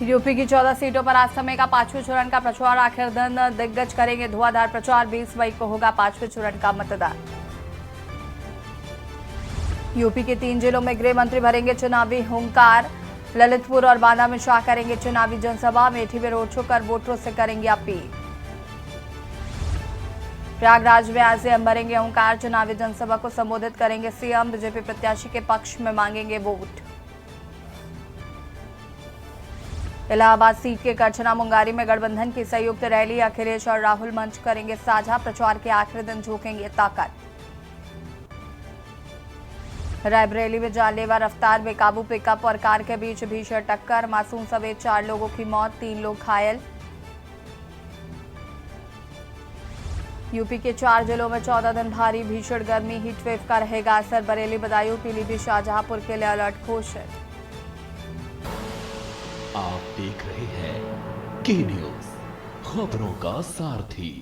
UP की 14 सीटों पर आज समय का पांचवें चरण का प्रचार आखिर दिन दिग्गज करेंगे धुआंधार प्रचार। 20 मई को होगा पांचवें चरण का मतदान। यूपी के 3 जिलों में गृह मंत्री भरेंगे चुनावी हुंकार। ललितपुर और बांदा में शाह करेंगे चुनावी जनसभा। अमेठी में रोड शो कर वोटरों से करेंगे अपील। प्रयागराज में आज से भरेंगे हुंकार। चुनावी जनसभा को संबोधित करेंगे सीएम। बीजेपी प्रत्याशी के पक्ष में मांगेंगे वोट। इलाहाबाद सीट के करछना मुंगारी में गठबंधन की संयुक्त रैली। अखिलेश और राहुल मंच करेंगे साझा। प्रचार के आखिरी दिन झोंकेंगे ताकत। रायबरेली में जानलेवा रफ्तार बेकाबू पिकअप और कार के बीच भीषण टक्कर। मासूम समेत 4 लोगों की मौत, 3 लोग घायल। यूपी के 4 जिलों में 14 दिन भारी भीषण गर्मी। हीटवेव का रहेगा असर। बरेली, बदायूं, पीलीभीत, शाहजहांपुर के लिए अलर्ट घोषित। आप देख रहे हैं के न्यूज, खबरों का सारथी।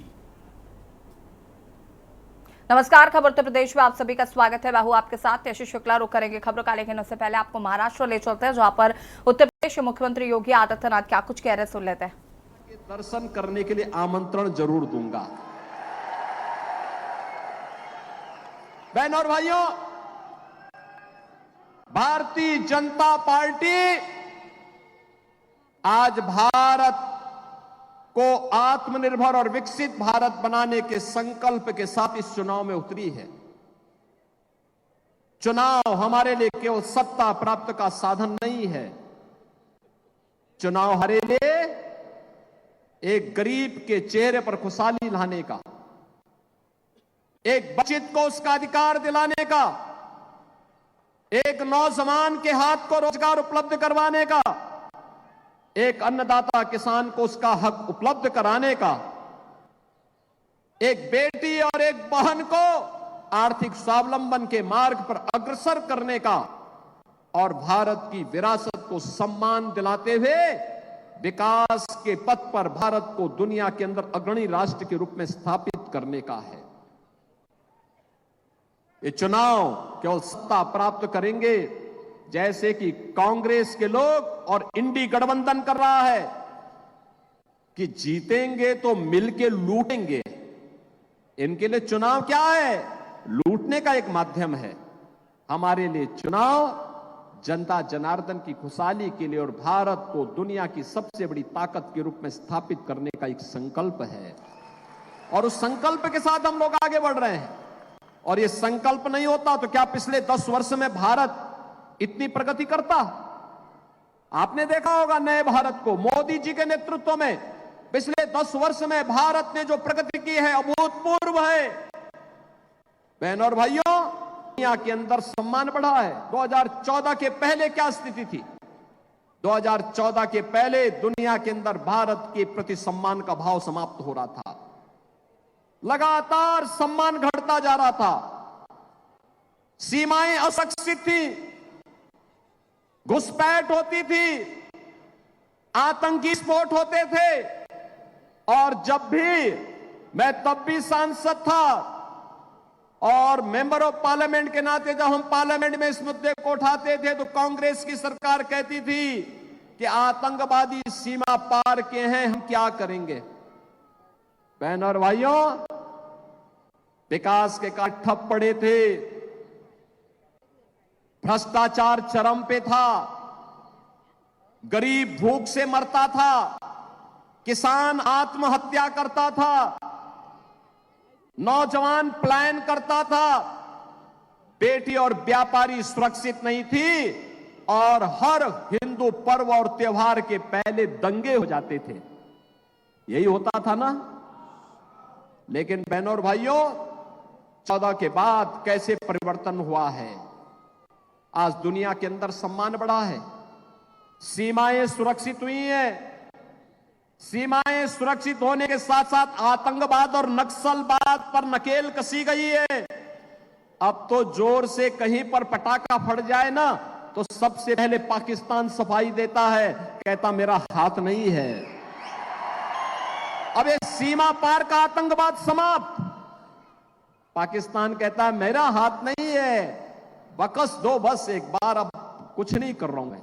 नमस्कार, खबर उत्तर प्रदेश में आप सभी का स्वागत है। मैं हूं आपके साथ यशी शुक्ला। रुक करेंगे खबरों का, लेकिन उससे पहले आपको महाराष्ट्र ले चलते हैं, जहां पर उत्तर प्रदेश के मुख्यमंत्री योगी आदित्यनाथ क्या कुछ कह रहे हैं, सुन लेते हैं। दर्शन करने के लिए आमंत्रण जरूर दूंगा। बहनों और भाइयों, भारतीय जनता पार्टी आज भारत को आत्मनिर्भर और विकसित भारत बनाने के संकल्प के साथ इस चुनाव में उतरी है। चुनाव हमारे लिए केवल सत्ता प्राप्त का साधन नहीं है। चुनाव हमारे लिए एक गरीब के चेहरे पर खुशहाली लाने का, एक बचित को उसका अधिकार दिलाने का, एक नौजवान के हाथ को रोजगार उपलब्ध करवाने का, एक अन्नदाता किसान को उसका हक उपलब्ध कराने का, एक बेटी और एक बहन को आर्थिक स्वावलंबन के मार्ग पर अग्रसर करने का और भारत की विरासत को सम्मान दिलाते हुए विकास के पथ पर भारत को दुनिया के अंदर अग्रणी राष्ट्र के रूप में स्थापित करने का है। ये चुनाव केवल सत्ता प्राप्त करेंगे जैसे कि कांग्रेस के लोग और इंडी गठबंधन कर रहा है कि जीतेंगे तो मिलके लूटेंगे। इनके लिए चुनाव क्या है? लूटने का एक माध्यम है। हमारे लिए चुनाव जनता जनार्दन की खुशहाली के लिए और भारत को दुनिया की सबसे बड़ी ताकत के रूप में स्थापित करने का एक संकल्प है, और उस संकल्प के साथ हम लोग आगे बढ़ रहे हैं। और ये संकल्प नहीं होता तो क्या पिछले 10 वर्ष में भारत इतनी प्रगति करता? आपने देखा होगा नए भारत को मोदी जी के नेतृत्व में पिछले 10 वर्ष में भारत ने जो प्रगति की है अभूतपूर्व है। बहनों और भाइयों, दुनिया के अंदर सम्मान बढ़ा है। 2014 के पहले क्या स्थिति थी? 2014 के पहले दुनिया के अंदर भारत के प्रति सम्मान का भाव समाप्त हो रहा था। लगातार सम्मान घटता जा रहा था। सीमाएं असुरक्षित थी, घुसपैठ होती थी, आतंकी विस्फोट होते थे। और जब भी मैं तब भी सांसद था और मेंबर ऑफ पार्लियामेंट के नाते जब हम पार्लियामेंट में इस मुद्दे को उठाते थे तो कांग्रेस की सरकार कहती थी कि आतंकवादी सीमा पार के हैं, हम क्या करेंगे? बहनों और भाइयों, विकास के कार्य ठप पड़े थे, भ्रष्टाचार चरम पे था, गरीब भूख से मरता था, किसान आत्महत्या करता था, नौजवान पलायन करता था, बेटी और व्यापारी सुरक्षित नहीं थी, और हर हिंदू पर्व और त्योहार के पहले दंगे हो जाते थे। यही होता था ना? लेकिन बहनों और भाइयों, 14 के बाद कैसे परिवर्तन हुआ है। आज दुनिया के अंदर सम्मान बढ़ा है, सीमाएं सुरक्षित हुई हैं। सीमाएं सुरक्षित होने के साथ साथ आतंकवाद और नक्सलवाद पर नकेल कसी गई है। अब तो जोर से कहीं पर पटाखा फट जाए ना तो सबसे पहले पाकिस्तान सफाई देता है, कहता मेरा हाथ नहीं है। अब ये सीमा पार का आतंकवाद समाप्त। पाकिस्तान कहता है मेरा हाथ नहीं है, बकस दो बस एक बार, अब कुछ नहीं कर रहा हूं मैं।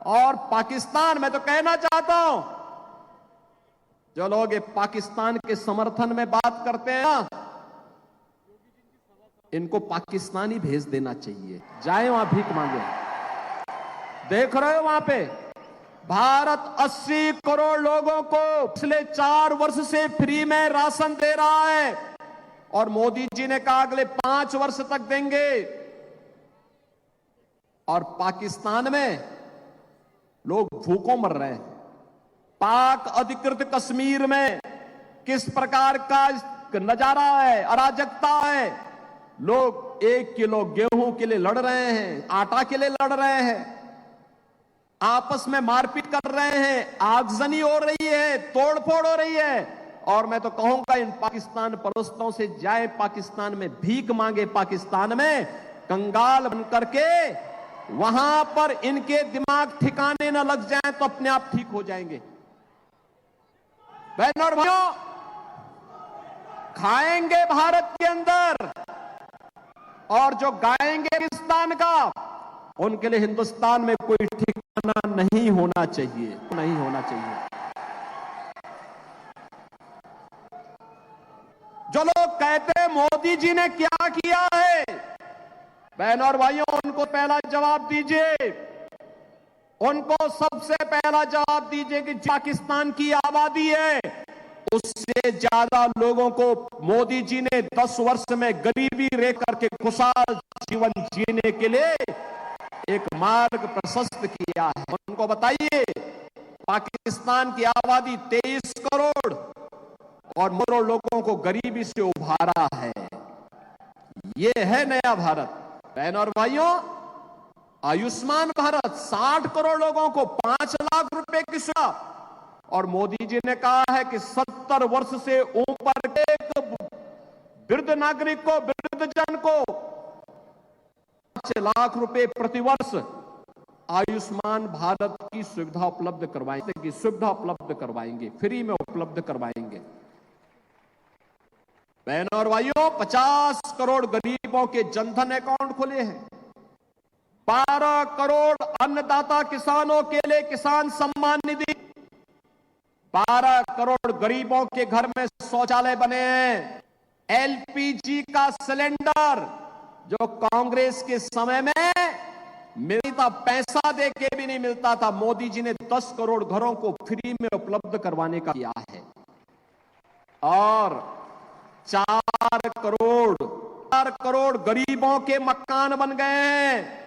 और पाकिस्तान, मैं तो कहना चाहता हूं, जो लोग ये पाकिस्तान के समर्थन में बात करते हैं ना, इनको पाकिस्तान ही भेज देना चाहिए, जाए वहां भीख मांगे। देख रहे हो वहां पे भारत 80 करोड़ लोगों को पिछले 4 वर्ष से फ्री में राशन दे रहा है और मोदी जी ने कहा अगले 5 वर्ष तक देंगे। और पाकिस्तान में लोग भूखों मर रहे हैं। पाक अधिकृत कश्मीर में किस प्रकार का नजारा है, अराजकता है। लोग 1 किलो गेहूं के लिए लड़ रहे हैं, आटा के लिए लड़ रहे हैं, आपस में मारपीट कर रहे हैं, आगजनी हो रही है, तोड़फोड़ हो रही है। और मैं तो कहूंगा इन पाकिस्तान परस्तों से जाए पाकिस्तान में भीख मांगे, पाकिस्तान में कंगाल बन करके वहां पर इनके दिमाग ठिकाने न लग जाए तो अपने आप ठीक हो जाएंगे। बहनों और भाइयों, खाएंगे भारत के अंदर और जो गाएंगे पाकिस्तान का, उनके लिए हिंदुस्तान में कोई ठिकाना नहीं होना चाहिए, नहीं होना चाहिए। जो लोग कहते हैं मोदी जी ने क्या किया है, बहनों और भाइयों, उनको पहला जवाब दीजिए। उनको सबसे पहला जवाब दीजिए कि पाकिस्तान की आबादी है, उससे ज्यादा लोगों को मोदी जी ने 10 वर्ष में गरीबी रेख करके खुशहाल जीवन जीने के लिए एक मार्ग प्रशस्त किया है। उनको बताइए, पाकिस्तान की आबादी 23 करोड़ और करोड़ लोगों को गरीबी से उभारा है। ये है नया भारत। बहनों और भाइयों, आयुष्मान भारत 60 करोड़ लोगों को 5 लाख रुपए की सुविधा, और मोदी जी ने कहा है कि 70 वर्ष से ऊपर के वृद्ध नागरिक को, वृद्ध जन को 5 लाख रुपए प्रतिवर्ष आयुष्मान भारत की सुविधा उपलब्ध करवाएंगे, सुविधा उपलब्ध करवाएंगे, फ्री में उपलब्ध करवाएंगे। बहनों और भाइयों, 50 करोड़ गरीबों के जनधन अकाउंट खुले हैं। 12 करोड़ अन्नदाता किसानों के लिए किसान सम्मान निधि, 12 करोड़ गरीबों के घर में शौचालय बने हैं। एलपीजी का सिलेंडर जो कांग्रेस के समय में मिलता, पैसा दे के भी नहीं मिलता था, मोदी जी ने 10 करोड़ घरों को फ्री में उपलब्ध करवाने का किया है। और 4 करोड़ गरीबों के मकान बन गए हैं।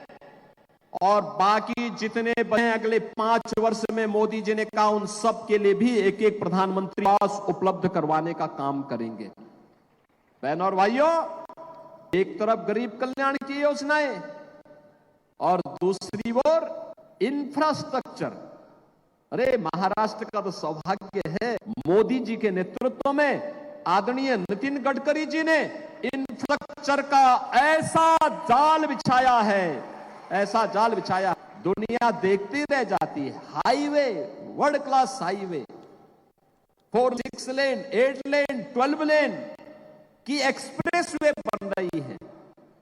और बाकी जितने बने अगले 5 वर्ष में मोदी जी ने कहा उन सब के लिए भी एक एक प्रधानमंत्री आवास उपलब्ध करवाने का काम करेंगे। बहनों और भाइयों, एक तरफ गरीब कल्याण की योजनाएं और दूसरी ओर इंफ्रास्ट्रक्चर। अरे महाराष्ट्र का तो सौभाग्य है, मोदी जी के नेतृत्व में आदरणीय नितिन गडकरी जी ने इंफ्रास्ट्रक्चर का ऐसा जाल बिछाया है, ऐसा जाल बिछाया, दुनिया देखती रह जाती है। हाईवे, वर्ल्ड क्लास हाईवे, 4, 6 लेन, 8 लेन, 12 लेन की एक्सप्रेस वे बन रही है,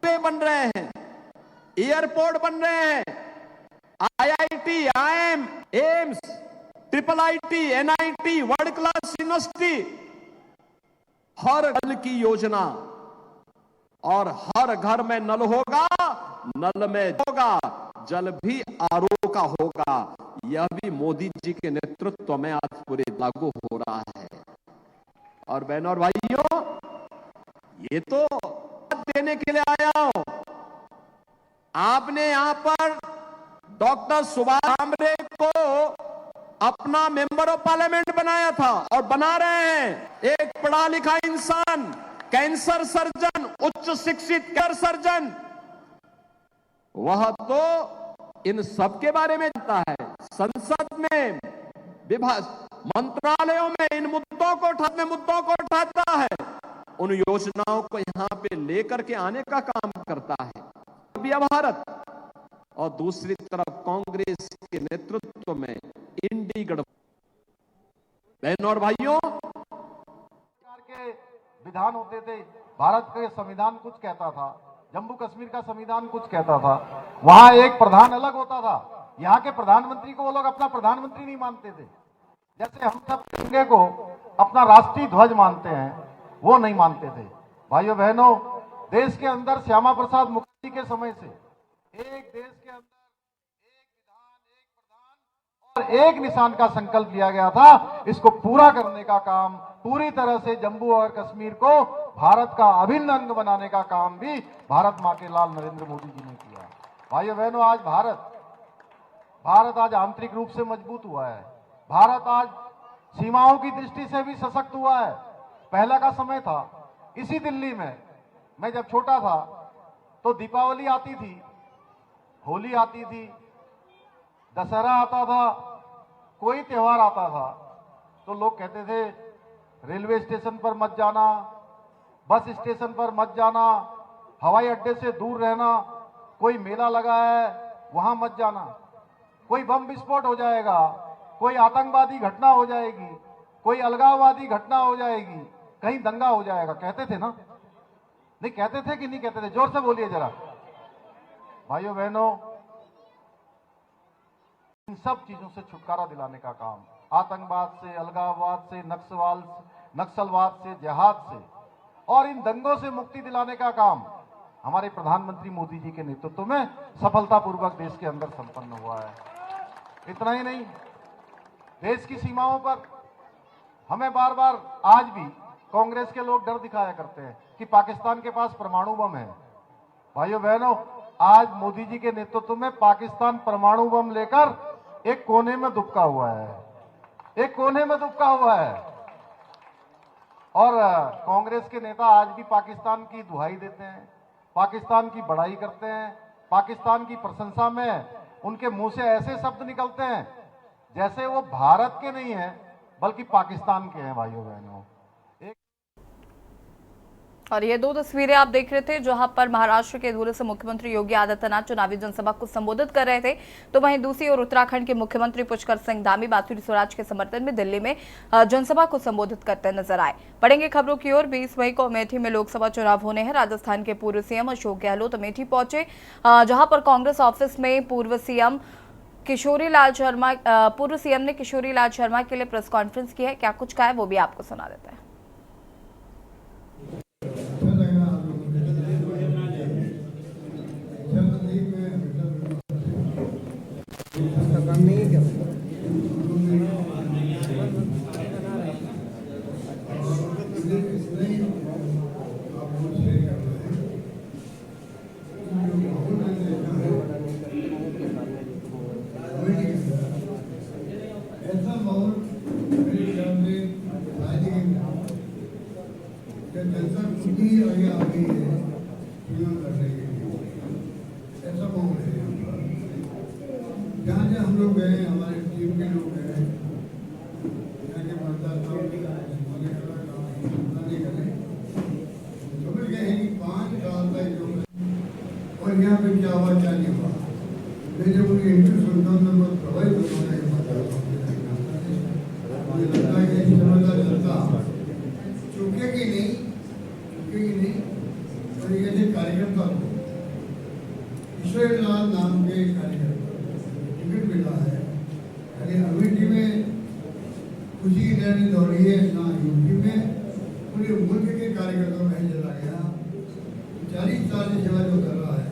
वे बन रहे हैं, एयरपोर्ट बन रहे हैं, IIT, IIM, AIIMS, IIIT, NIT, world class university, हर घर की योजना। और हर घर में नल होगा, नल में होगा, जल भी आरओ का होगा। यह भी मोदी जी के नेतृत्व में आज पूरे लागू हो रहा है। और बहनों और भाइयों, ये तो देने के लिए आया हूं। आपने यहां पर डॉक्टर सुभाष भामरे को अपना मेंबर ऑफ पार्लियामेंट बनाया था और बना रहे हैं। एक पढ़ा लिखा इंसान, कैंसर सर्जन, उच्च शिक्षित कैंसर सर्जन, वह तो इन सब के बारे में जानता है। संसद में, विभाग, मंत्रालयों में इन मुद्दों को उठाता है, उन योजनाओं को यहां पे लेकर के आने का काम करता है। अभी भारत और दूसरी तरफ कांग्रेस के नेतृत्व में इंडी गठबंधन। बहनों और भाइयों, के विधान होते थे, भारत का संविधान कुछ कहता था, जम्मू कश्मीर का संविधान कुछ कहता था, वहां एक प्रधान अलग होता था, यहाँ के प्रधानमंत्री को वो लोग अपना प्रधानमंत्री नहीं मानते थे। जैसे हम सब तिरंगे को अपना राष्ट्रीय ध्वज मानते हैं, वो नहीं मानते थे। भाइयों बहनों, देश के अंदर श्यामा प्रसाद मुखर्जी के समय से एक देश के अंदर एक विधान, एक प्रधान और एक निशान का संकल्प लिया गया था। इसको पूरा करने का काम पूरी तरह से जम्मू और कश्मीर को भारत का अभिन्न अंग बनाने का काम भी भारत मां के लाल नरेंद्र मोदी जी ने किया। भाइयों बहनों, आज भारत आज आंतरिक रूप से मजबूत हुआ है। भारत आज सीमाओं की दृष्टि से भी सशक्त हुआ है। पहला का समय था, इसी दिल्ली में मैं जब छोटा था तो दीपावली आती थी, होली आती थी, दशहरा आता था, कोई त्योहार आता था तो लोग कहते थे रेलवे स्टेशन पर मत जाना, बस स्टेशन पर मत जाना, हवाई अड्डे से दूर रहना, कोई मेला लगा है वहां मत जाना, कोई बम विस्फोट हो जाएगा, कोई आतंकवादी घटना हो जाएगी, कोई अलगाववादी घटना हो जाएगी, कहीं दंगा हो जाएगा। कहते थे ना? नहीं कहते थे कि नहीं कहते थे? जोर से बोलिए जरा। भाइयों बहनों, इन सब चीजों से छुटकारा दिलाने का काम, आतंकवाद से, अलगाववाद से, नक्सलवाद से, जिहाद से और इन दंगों से मुक्ति दिलाने का काम हमारे प्रधानमंत्री मोदी जी के नेतृत्व में सफलतापूर्वक देश के अंदर संपन्न हुआ है। इतना ही नहीं, देश की सीमाओं पर हमें बार बार आज भी कांग्रेस के लोग डर दिखाया करते हैं कि पाकिस्तान के पास परमाणु बम है। भाइयों बहनों, आज मोदी जी के नेतृत्व में पाकिस्तान परमाणु बम लेकर एक कोने में दुबका हुआ है, एक कोने में दुबका हुआ है। और कांग्रेस के नेता आज भी पाकिस्तान की दुहाई देते हैं, पाकिस्तान की बड़ाई करते हैं, पाकिस्तान की प्रशंसा में उनके मुंह से ऐसे शब्द निकलते हैं जैसे वो भारत के नहीं हैं बल्कि पाकिस्तान के हैं। भाइयों बहनों, और ये दो तस्वीरें आप देख रहे थे जहां पर महाराष्ट्र के दूर से मुख्यमंत्री योगी आदित्यनाथ चुनावी जनसभा को संबोधित कर रहे थे, तो वहीं दूसरी ओर उत्तराखंड के मुख्यमंत्री पुष्कर सिंह धामी बांसुरी स्वराज के समर्थन में दिल्ली में जनसभा को संबोधित करते नजर आए। बढ़ेंगे खबरों की ओर। 20 मई को अमेठी में लोकसभा चुनाव होने हैं। राजस्थान के पूर्व सीएम अशोक गहलोत अमेठी पहुंचे, जहां पर कांग्रेस ऑफिस में पूर्व सीएम ने किशोरी लाल शर्मा के लिए प्रेस कॉन्फ्रेंस की है। क्या कुछ कहा है वो भी आपको सुना देते हैं। ऐसा माहौल मेरे ख्याल में राजनीति में जनता खुद ही आगे आ गई है चुनाव करने के लिए। ऐसा माहौल है जहाँ जहाँ हम लोग गए, हमारे टीम के लोग गए, यहाँ के मतदाताओं हमारे नहीं करें समझ गए हैं कि 5 साल तक जो और यहाँ पे क्या हुआ क्या नहीं हुआ। मैं जब उनके इंटरव्यू सुनता हूँ तो बहुत प्रभावित होता है। मुझे लगता है कि समझदार जनता चुकेगी नहीं और एक ऐसे कार्यकर्ता को, किशोरी लाल नाम के कार्यकर्ता टिकट मिला है। अरे अमेठी में खुशी की लहरें दौड़ी है, ना यूपी में पूरे मुल्क के कार्यकर्ताओं में चला गया। 40 साल से सेवा जो कर रहा है,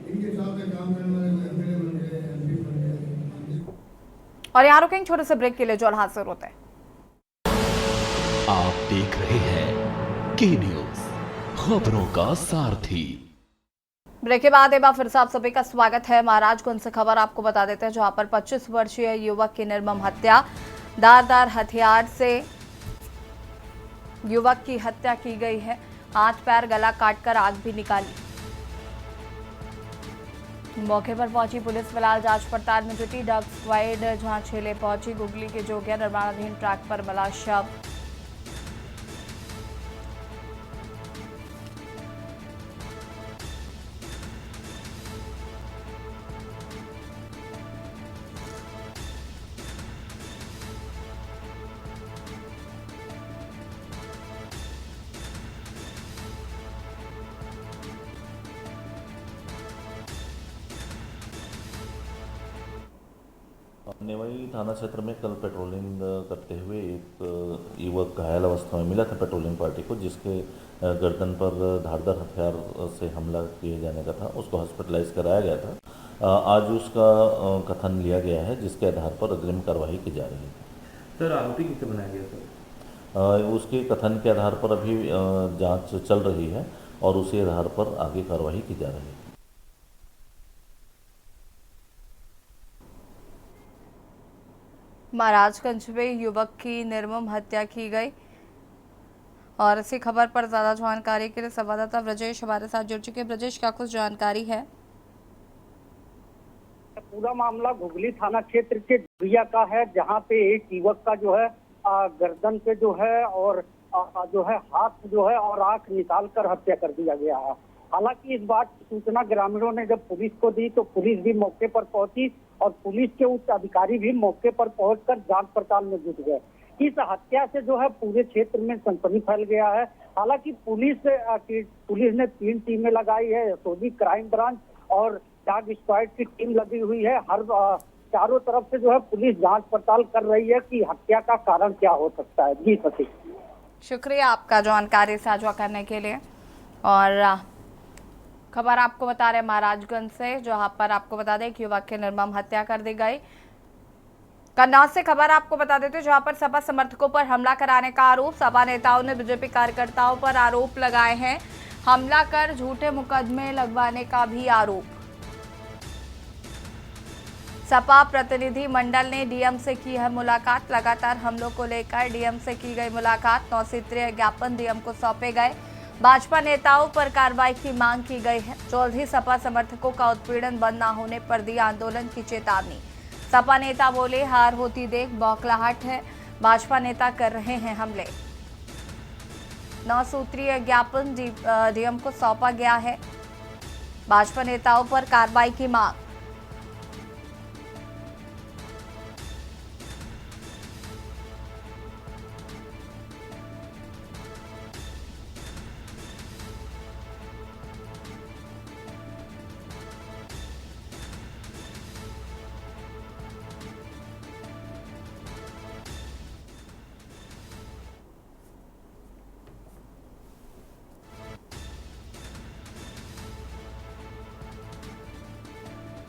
इनके साथ में काम करने वाले कोई एमएलए बन गए, एमपी बन गए। और यहाँ रुकेंगे छोटे से ब्रेक के लिए, जो हाजिर होते हैं। आप देख रहे हैं के न्यूज, खबरों का सारथी। ब्रेक के बाद एक बार फिर से आप सभी का स्वागत है। महाराजगंज से खबर आपको बता देते हैं, जहां पर 25 वर्षीय युवक की निर्मम हत्या, धारदार हथियार से युवक की हत्या की गई है। हाथ पैर गला काटकर आग भी निकाली। मौके पर पहुंची पुलिस फिलहाल जांच पड़ताल में जुटी। डॉग स्क्वाड जहां छेले पहुंची। गुगली के जोगिया निर्माणाधीन ट्रैक पर मिला शव। नेवाई थाना क्षेत्र में कल पेट्रोलिंग करते हुए एक युवक घायल अवस्था में मिला था पेट्रोलिंग पार्टी को, जिसके गर्दन पर धारदार हथियार से हमला किए जाने का था। उसको हॉस्पिटलाइज कराया गया था। आज उसका कथन लिया गया है, जिसके आधार पर अग्रिम कार्रवाई की जा रही है। सर आरोपी किसे बनाया गया सर? उसके कथन के आधार पर अभी जांच चल रही है और उसी आधार पर आगे कार्रवाई की जा रही है। महाराजगंज में युवक की निर्मम हत्या की गई और इसी खबर पर ज्यादा जानकारी के लिए संवाददाता ब्रजेश हमारे साथ जुड़ चुके हैं। ब्रजेश, क्या कुछ जानकारी है? पूरा मामला घुगली थाना क्षेत्र के दुरिया का है, जहां पे एक युवक का जो है गर्दन पे जो है और जो है हाथ जो है और आंख निकाल कर हत्या कर दिया गया है। हालांकि इस बात की सूचना ग्रामीणों ने जब पुलिस को दी तो पुलिस भी मौके पर पहुंची और पुलिस के उच्च अधिकारी भी मौके पर पहुंचकर जांच पड़ताल में जुट गए। इस हत्या से जो है पूरे क्षेत्र में सनसनी फैल गया है। हालांकि पुलिस ने 3 टीमें लगाई है, यशोदी क्राइम ब्रांच और डॉग स्क्वाड की टीम लगी हुई है। हर चारों तरफ से जो है पुलिस जांच पड़ताल कर रही है कि हत्या का कारण क्या हो सकता है। जी सती, शुक्रिया आपका जानकारी साझा करने के लिए। और खबर आपको बता रहे महाराजगंज से, जहां पर आपको बता दें कि युवक की निर्मम हत्या कर दी गई। कन्नौज से खबर आपको बता देते हैं, जहां पर सपा समर्थकों पर हमला कराने का आरोप। सपा नेताओं ने बीजेपी कार्यकर्ताओं पर आरोप लगाए हैं। हमला कर झूठे मुकदमे लगवाने का भी आरोप। सपा प्रतिनिधि मंडल ने डीएम से की है मुलाकात। लगातार हमलों को लेकर डीएम से की गई मुलाकात। 9 सूत्रीय ज्ञापन डीएम को सौंपे गए। भाजपा नेताओं पर कार्रवाई की मांग की गई है। जल्द ही सपा समर्थकों का उत्पीड़न बंद न होने पर दी आंदोलन की चेतावनी। सपा नेता बोले, हार होती देख बौखलाहट है, भाजपा नेता कर रहे हैं हमले। 9 सूत्रीय ज्ञापन डीएम को सौंपा गया है। भाजपा नेताओं पर कार्रवाई की मांग।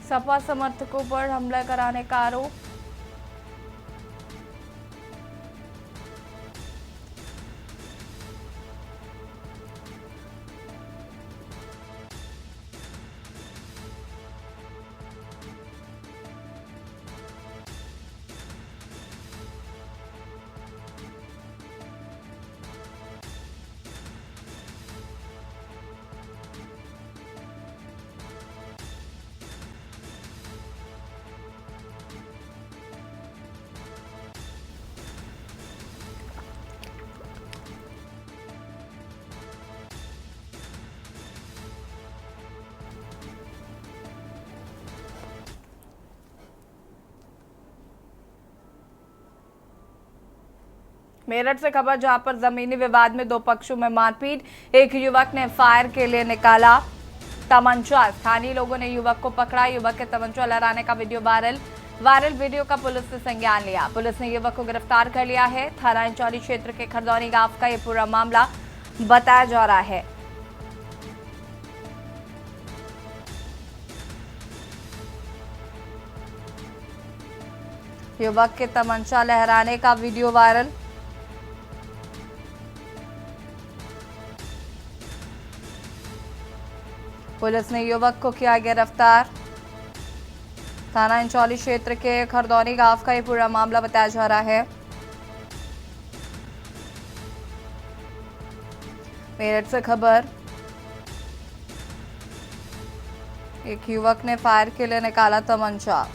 सपा समर्थकों पर हमला कराने का आरोप। मेरठ से खबर, जहां पर जमीनी विवाद में 2 पक्षों में मारपीट। एक युवक ने फायर के लिए निकाला तमंचा। स्थानीय लोगों ने युवक को पकड़ा। युवक के तमंचा लहराने का वीडियो वायरल वीडियो का पुलिस ने संज्ञान लिया। पुलिस ने युवक को गिरफ्तार कर लिया है। थाना इंचौली क्षेत्र के खरदौनी गांव का यह पूरा मामला बताया जा रहा है। युवक के तमंचा लहराने का वीडियो वायरल। पुलिस ने युवक को किया गिरफ्तार। थाना इंचौली क्षेत्र के खरदौनी गांव का ये पूरा मामला बताया जा रहा है। मेरठ से खबर, एक युवक ने फायर के लिए निकाला तमंचा।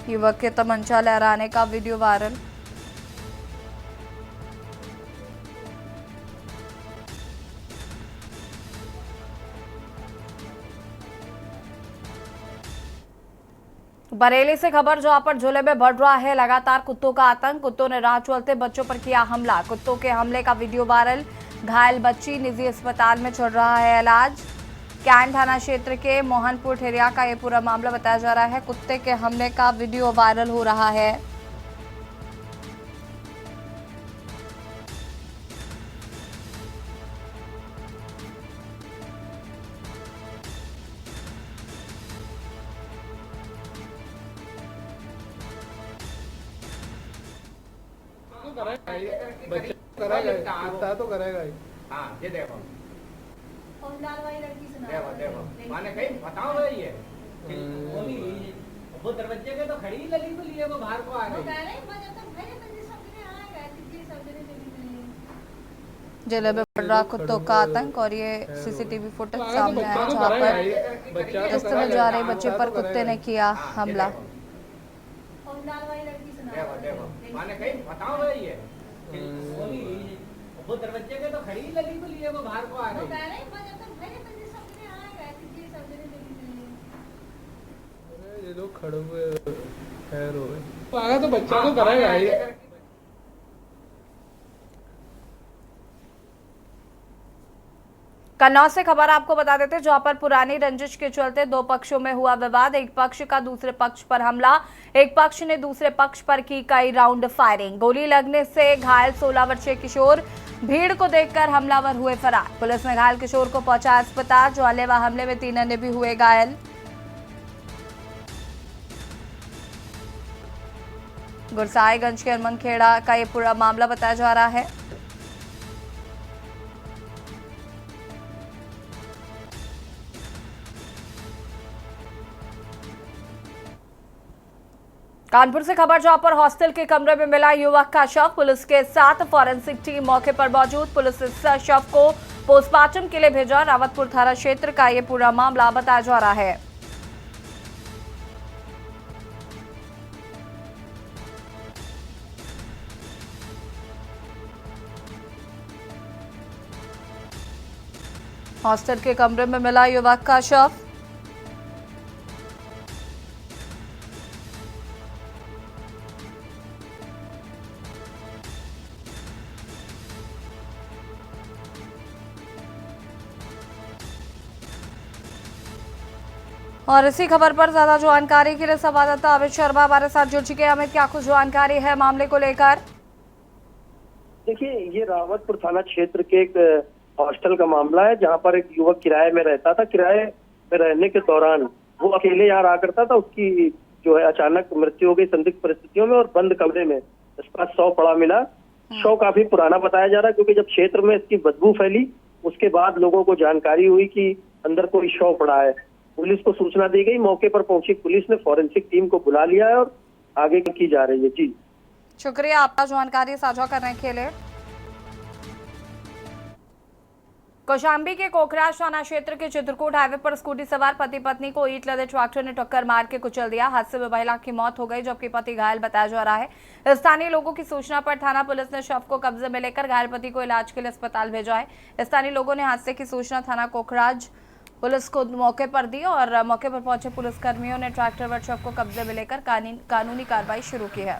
युवक के तमंचा लहराने का वीडियो वायरल। बरेली से खबर, जहां पर जिले में बढ़ रहा है लगातार कुत्तों का आतंक। कुत्तों ने राह चलते बच्चों पर किया हमला। कुत्तों के हमले का वीडियो वायरल। घायल बच्ची निजी अस्पताल में चल रहा है इलाज। कैंट थाना क्षेत्र के मोहनपुर ठेरिया का ये पूरा मामला बताया जा रहा है। कुत्ते के हमले का वीडियो वायरल हो रहा है। बच्चा तो करेगा ही। हाँ ये देखो देखो देखो माने कहीं बताओ भाई ये वो दरवाजे के तो खड़ी लगी तो लिए वो बाहर को आ गई। जिले में बढ़ रहा कुत्तों का आतंक और ये सीसीटीवी फुटेज सामने आया जहाँ पर इस तरह जा रहे बच्चे पर कुत्ते ने किया हमला। देखो देखो माने कहीं बताओ भाई ये वो दरवाजे के तो खड़ी लगी तो लिए वो बाहर को आ गई। ये लोग खड़े हुए खैर हो गए आगे तो बच्चा तो करेगा ही। कन्नौज से खबर आपको बता देते जहां पर पुरानी रंजिश के चलते दो पक्षों में हुआ विवाद। एक पक्ष का दूसरे पक्ष पर हमला। एक पक्ष ने दूसरे पक्ष पर की कई राउंड फायरिंग। गोली लगने से घायल 16 वर्षीय किशोर भीड़ को देखकर हमलावर हुए फरार। पुलिस ने घायल किशोर को पहुंचाया अस्पताल। जानलेवा हमले में 3 अन्य भी हुए घायल। गुरसाईगंज के हरमनखेड़ा का ये पूरा मामला बताया जा रहा है। कानपुर से खबर जहां पर हॉस्टल के कमरे में मिला युवक का शव। पुलिस के साथ फॉरेंसिक टीम मौके पर मौजूद। पुलिस इस शव को पोस्टमार्टम के लिए भेजा। रावतपुर थाना क्षेत्र का ये पूरा मामला बताया जा रहा है। हॉस्टल के कमरे में मिला युवक का शव। और इसी खबर पर ज्यादा जानकारी के लिए संवाददाता अमित शर्मा हमारे साथ जुड़ चुके हैं। अमित, क्या कुछ जानकारी है मामले को लेकर? देखिए, ये रावतपुर थाना क्षेत्र के एक हॉस्टल का मामला है जहां पर एक युवक किराए में रहता था। किराए में रहने के दौरान वो अकेले यहाँ रहा करता था। उसकी जो है अचानक मृत्यु हो गई संदिग्ध परिस्थितियों में और बंद कमरे में इसका शव पड़ा मिला। शव काफी पुराना बताया जा रहा है क्योंकि जब क्षेत्र में इसकी बदबू फैली उसके बाद लोगों को जानकारी हुई कि अंदर कोई शव पड़ा है। पुलिस को सूचना दी गई। मौके पर पहुंची पुलिस ने फॉरेंसिक टीम को बुला लिया है और आगे की जा रही है। जी शुक्रिया आपका जानकारी साझा करने के लिए। कौशाम्बी के कोखराज थाना क्षेत्र के चित्रकूट हाईवे पर स्कूटी सवार पति पत्नी को ईंट लदे ट्रैक्टर ने टक्कर मार के कुचल दिया। हादसे में महिला की मौत हो गई जबकि पति घायल बताया जा रहा है। स्थानीय लोगों की सूचना पर थाना पुलिस ने शव को कब्जे में लेकर घायल पति को इलाज के लिए अस्पताल भेजा है। स्थानीय लोगों ने हादसे की सूचना थाना कोखराज पुलिस को मौके पर दी और मौके पर पहुंचे पुलिस कर्मियों ने ट्रैक्टर व शव को कब्जे में लेकर कानूनी कार्रवाई शुरू की है।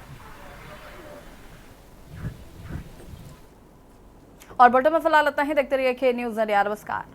और बुलेटिन में फिलहाल इतना ही। देखते रहिए के न्यूज़ नमस्कार।